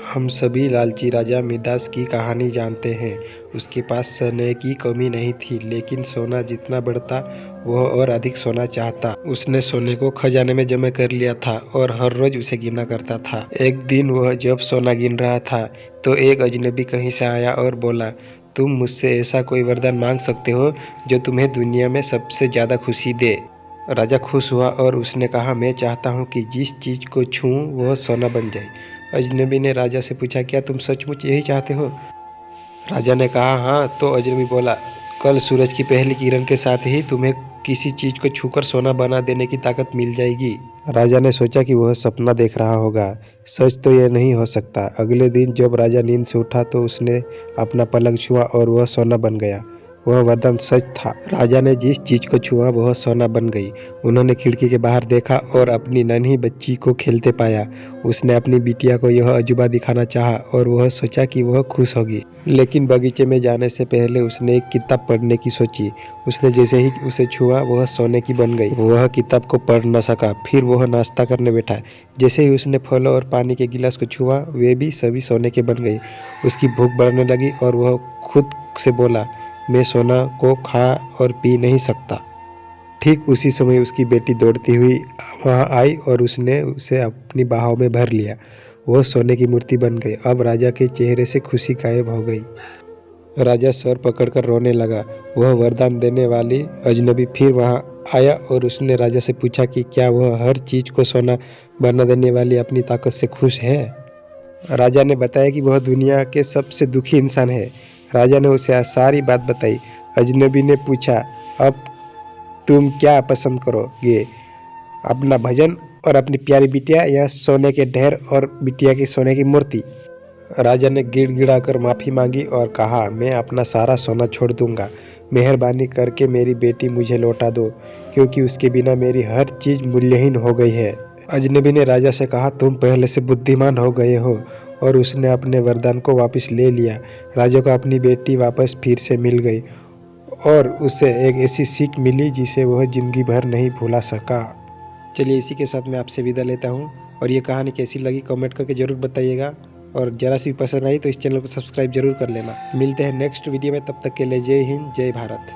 हम सभी लालची राजा मिडास की कहानी जानते हैं। उसके पास सोने की कमी नहीं थी, लेकिन सोना जितना बढ़ता वह और अधिक सोना चाहता। उसने सोने को खजाने में जमा कर लिया था और हर रोज उसे गिना करता था। एक दिन वह जब सोना गिन रहा था तो एक अजनबी कहीं से आया और बोला, तुम मुझसे ऐसा कोई वरदान मांग सकते हो जो तुम्हें दुनिया में सबसे ज्यादा खुशी दे। राजा खुश हुआ और उसने कहा, मैं चाहता हूँ कि जिस चीज को छूऊं वह सोना बन जाए। अजनबी ने राजा से पूछा, क्या तुम सचमुच यही चाहते हो? राजा ने कहा, हाँ। तो अजनबी बोला, कल सूरज की पहली किरण के साथ ही तुम्हें किसी चीज को छूकर सोना बना देने की ताकत मिल जाएगी। राजा ने सोचा कि वह सपना देख रहा होगा, सच तो यह नहीं हो सकता। अगले दिन जब राजा नींद से उठा तो उसने अपना पलंग छुआ और वह सोना बन गया। वह वरदान सच था। राजा ने जिस चीज को छुआ वह सोना बन गई। उन्होंने खिड़की के बाहर देखा और अपनी नन्ही बच्ची को खेलते पाया। उसने अपनी बिटिया को यह अजूबा दिखाना चाहा और वह सोचा कि वह खुश होगी, लेकिन बगीचे में जाने से पहले उसने एक किताब पढ़ने की सोची। उसने जैसे ही उसे छुआ वह सोने की बन गई। वह किताब को पढ़ न सका। फिर वह नाश्ता करने बैठा। जैसे ही उसने फलों और पानी के गिलास को छुआ वे भी सभी सोने के बन गए। उसकी भूख बढ़ने लगी और वह खुद से बोला, मैं सोना को खा और पी नहीं सकता। ठीक उसी समय उसकी बेटी दौड़ती हुई वहां आई और उसने उसे अपनी बाहों में भर लिया। वह सोने की मूर्ति बन गई। अब राजा के चेहरे से खुशी गायब हो गई। राजा सर पकड़कर रोने लगा। वह वरदान देने वाली अजनबी फिर वहां आया और उसने राजा से पूछा कि क्या वह हर चीज को सोना बना देने वाली अपनी ताकत से खुश है। राजा ने बताया कि वह दुनिया के सबसे दुखी इंसान है। राजा ने उसे सारी बात बताई। अजनबी ने पूछा, अब तुम क्या पसंद करोगे, अपना भजन और अपनी प्यारी बिटिया या सोने के ढेर और बिटिया की सोने की मूर्ति? राजा ने गिड़गिड़ाकर माफी मांगी और कहा, मैं अपना सारा सोना छोड़ दूंगा। मेहरबानी करके मेरी बेटी मुझे लौटा दो, क्योंकि उसके बिना मेरी हर चीज मूल्यहीन हो गई है। अजनबी ने राजा से कहा, तुम पहले से बुद्धिमान हो गए हो, और उसने अपने वरदान को वापस ले लिया। राजा को अपनी बेटी वापस फिर से मिल गई और उसे एक ऐसी सीख मिली जिसे वह जिंदगी भर नहीं भुला सका। चलिए इसी के साथ मैं आपसे विदा लेता हूँ, और ये कहानी कैसी लगी कमेंट करके ज़रूर बताइएगा, और ज़रा सी पसंद आई तो इस चैनल को सब्सक्राइब जरूर कर लेना। मिलते हैं नेक्स्ट वीडियो में, तब तक के लिए जय हिंद जय भारत।